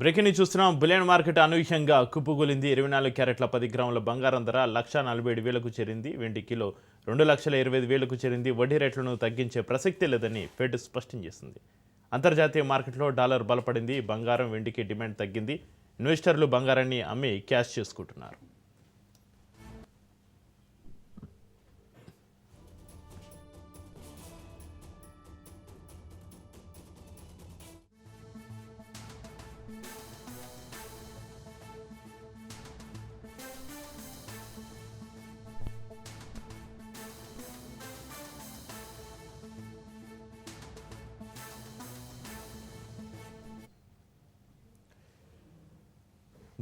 Breaking news చూస్తున్నాం. Bullion market అనూహ్యంగా కుప్పకూలింది. 24 క్యారెట్ల 10 గ్రాముల బంగారం ధర 1,47,000కు చేరింది. వెండి కిలో 2,25,000కు చేరింది. వడ్డీ రేట్లను తగ్గించే ప్రసక్తే లేదని ఫెడ్ స్పష్టం చేసింది. అంతర్జాతీయ మార్కెట్లో డాలర్ బలపడింది. బంగారం వెండికి డిమాండ్ తగ్గింది. ఇన్వెస్టర్లు బంగారాన్ని అమ్మి క్యాష్ చేసుకుంటున్నారు.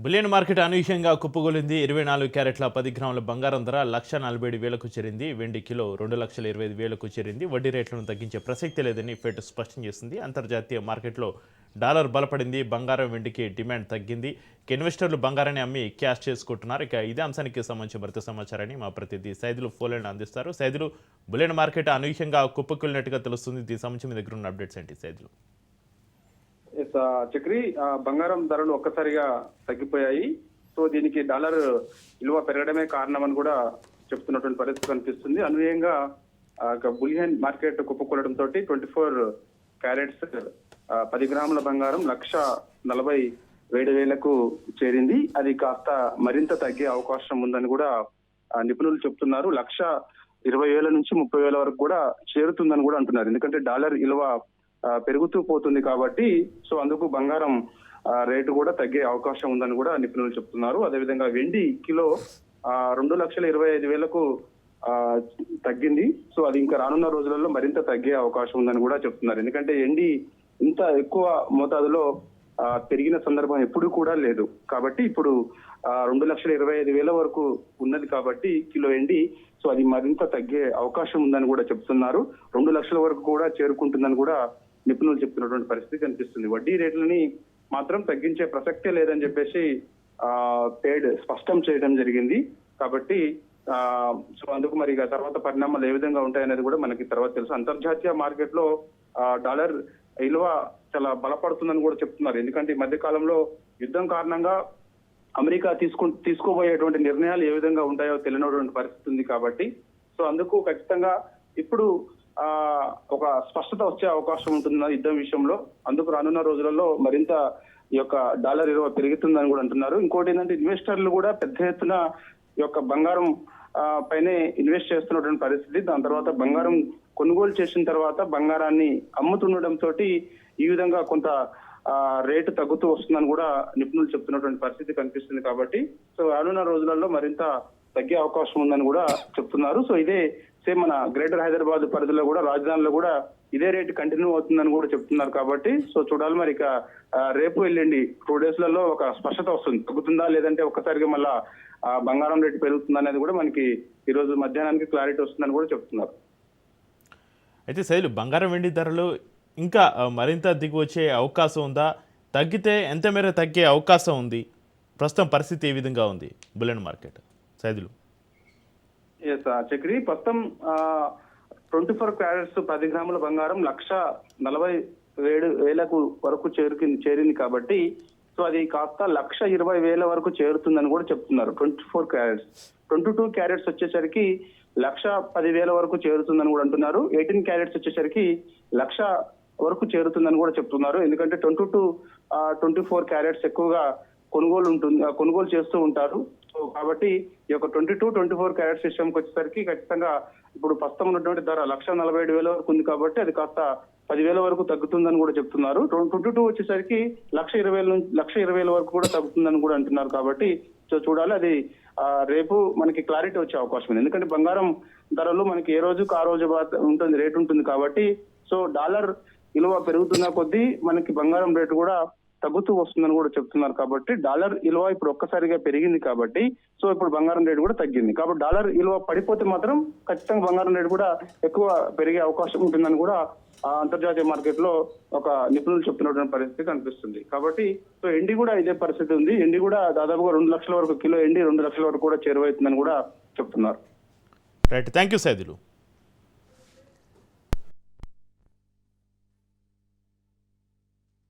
బులియన్ మార్కెట్ అనూహ్యంగా కుప్పగొలింది. 24 క్యారెట్ల 10 గ్రాముల బంగారం ధర 1,47,000కు చేరింది. వెండి కిలో 2,25,000కు చేరింది. వడ్డీ రేట్లను తగ్గించే ప్రసక్తి లేదని ఫెడ్ స్పష్టం చేసింది. అంతర్జాతీయ మార్కెట్లో డాలర్ బలపడింది. బంగారం వెండికి డిమాండ్ తగ్గింది. ఇన్వెస్టర్లు బంగారాన్ని అమ్మి క్యాష్ చేసుకుంటున్నారు. ఇక ఇదే అంశానికి సంబంధించి మరింత సమాచారాన్ని మా ప్రతినిధి సైదులు ఫోన్లైన్ అందిస్తారు. సైదులు, బులియన్ మార్కెట్ అనూహ్యంగా కుప్పకూలినట్టుగా తెలుస్తుంది. దీనికి సంబంధించి మీ దగ్గర ఉన్న అప్డేట్స్ ఏంటి సైదులు? చక్రి, బంగారం ధరలు ఒక్కసారిగా తగ్గిపోయాయి. సో దీనికి డాలర్ విలువ పెరగడమే కారణమని కూడా చెప్తున్నటువంటి పరిస్థితి కనిపిస్తుంది. అనూహ్యంగా బులియన్ మార్కెట్ కుప్పకూలడంతో 24 క్యారెట్స్ 10 గ్రాముల బంగారం 1,47,000కు చేరింది. అది కాస్త మరింత తగ్గే అవకాశం ఉందని కూడా నిపుణులు చెప్తున్నారు. 1,20,000 నుంచి 30,000 వరకు కూడా చేరుతుందని కూడా అంటున్నారు. ఎందుకంటే డాలర్ విలువ పెరుగుతూ పోతుంది కాబట్టి, సో అందుకు బంగారం రేటు కూడా తగ్గే అవకాశం ఉందని కూడా నిపుణులు చెప్తున్నారు. అదేవిధంగా వెండి కిలో 2,25,000కు తగ్గింది. సో అది ఇంకా రానున్న రోజులలో మరింత తగ్గే అవకాశం ఉందని కూడా చెప్తున్నారు. ఎందుకంటే వెండి ఇంత ఎక్కువ మోతాదులో పెరిగిన సందర్భం ఎప్పుడు కూడా లేదు. కాబట్టి ఇప్పుడు 2,25,000 వరకు ఉన్నది కాబట్టి కిలో వెండి, సో అది మరింత తగ్గే అవకాశం ఉందని కూడా చెప్తున్నారు. 2 లక్షల వరకు కూడా చేరుకుంటుందని కూడా నిపుణులు చెప్తున్నటువంటి పరిస్థితి కనిపిస్తుంది. వడ్డీ రేట్లని మాత్రం తగ్గించే ప్రసక్తే లేదని చెప్పేసి ఫెడ్ స్పష్టం చేయడం జరిగింది. కాబట్టి సో అందుకు మరి తర్వాత పరిణామాలు ఏ విధంగా ఉంటాయనేది కూడా మనకి తర్వాత తెలుసు. అంతర్జాతీయ మార్కెట్ లో డాలర్ విలువ చాలా బలపడుతుందని కూడా చెప్తున్నారు. ఎందుకంటే ఈ మధ్య కాలంలో యుద్ధం కారణంగా అమెరికా తీసుకోబోయేటువంటి నిర్ణయాలు ఏ విధంగా ఉంటాయో తెలియనటువంటి పరిస్థితి ఉంది. కాబట్టి సో అందుకు ఖచ్చితంగా ఇప్పుడు ఒక స్పష్టత వచ్చే అవకాశం ఉంటుంది యుద్ధం విషయంలో. అందుకు రానున్న రోజులలో మరింత ఈ యొక్క డాలర్ విలువ పెరుగుతుందని కూడా అంటున్నారు. ఇంకోటి ఏంటంటే ఇన్వెస్టర్లు కూడా పెద్ద ఎత్తున ఈ యొక్క బంగారం పైనే ఇన్వెస్ట్ చేస్తున్నటువంటి పరిస్థితి. దాని తర్వాత బంగారం కొనుగోలు చేసిన తర్వాత బంగారాన్ని అమ్ముతుండటంతో ఈ విధంగా కొంత రేటు తగ్గుతూ వస్తుందని కూడా నిపుణులు చెప్తున్నటువంటి పరిస్థితి కనిపిస్తుంది. కాబట్టి సో రానున్న రోజులలో మరింత తగ్గే అవకాశం ఉందని కూడా చెప్తున్నారు. సో ఇదే సేమ్ మన గ్రేటర్ హైదరాబాద్ పరిధిలో కూడా, రాజధానిలో కూడా ఇదే రేటు కంటిన్యూ అవుతుందని కూడా చెప్తున్నారు. కాబట్టి సో చూడాలి మరి. ఇక రేపు ఎల్లుండి 2 డేస్లలో ఒక స్పష్టత వస్తుంది. తగ్గుతుందా లేదంటే ఒక్కసారిగా మళ్ళా బంగారం రేటు పెరుగుతుందా అనేది కూడా మనకి ఈ రోజు మధ్యాహ్నానికి క్లారిటీ వస్తుందని కూడా చెప్తున్నారు. అయితే శైలు, బంగారం వెండి ధరలు ఇంకా మరింత దిగి వచ్చే అవకాశం ఉందా? తగ్గితే ఎంత మేర తగ్గే అవకాశం ఉంది? ప్రస్తుతం పరిస్థితి ఏ విధంగా ఉంది బులియన్ మార్కెట్ సైదులు? చక్రి, ప్రస్తుతం 24 క్యారెట్స్ 10 గ్రాముల బంగారం 1,47,000 వరకు చేరింది. కాబట్టి సో అది కాస్త 1,20,000 వరకు చేరుతుందని కూడా చెప్తున్నారు. 24 క్యారెట్స్ 22 క్యారెట్స్ వచ్చేసరికి 1,10,000 వరకు చేరుతుందని కూడా అంటున్నారు. 18 క్యారెట్స్ వచ్చేసరికి 1,00,000 వరకు చేరుతుందని కూడా చెప్తున్నారు. ఎందుకంటే 22, 24 క్యారెట్స్ ఎక్కువగా కొనుగోలు చేస్తూ ఉంటారు. సో కాబట్టి ఈ యొక్క 22, 24 క్యారెట్స్ విషయంకి వచ్చేసరికి ఖచ్చితంగా ఇప్పుడు ప్రస్తుతం ఉన్నటువంటి ధర 1,47,000 వరకు ఉంది. కాబట్టి అది కాస్త 10,000 వరకు తగ్గుతుందని కూడా చెప్తున్నారు. 22 వచ్చేసరికి 1,20,000 వరకు కూడా తగ్గుతుందని కూడా అంటున్నారు. కాబట్టి సో చూడాలి. అది రేపు మనకి క్లారిటీ వచ్చే అవకాశం ఉంది. ఎందుకంటే బంగారం ధరలు మనకి ఏ రోజుకు ఆ రోజు ఉంటుంది, రేటు ఉంటుంది. కాబట్టి సో డాలర్ విలువ పెరుగుతున్న కొద్దీ మనకి బంగారం రేటు కూడా తగ్గుతూ వస్తుందని కూడా చెప్తున్నారు. కాబట్టి డాలర్ విలువ ఇప్పుడు ఒక్కసారిగా పెరిగింది కాబట్టి సో ఇప్పుడు బంగారం రేటు కూడా తగ్గింది. కాబట్టి డాలర్ విలువ పడిపోతే మాత్రం ఖచ్చితంగా బంగారం రేటు కూడా ఎక్కువ పెరిగే అవకాశం ఉంటుందని కూడా అంతర్జాతీయ మార్కెట్ లో ఒక నిపుణులు చెప్తున్నటువంటి పరిస్థితి కనిపిస్తుంది. కాబట్టి సో ఎండి కూడా ఇదే పరిస్థితి ఉంది. ఎండి కూడా దాదాపుగా 2 లక్షల వరకు కిలో ఎండి 2 లక్షల వరకు కూడా చేరువవుతుందని కూడా చెప్తున్నారు. Right, thank you Saidulu.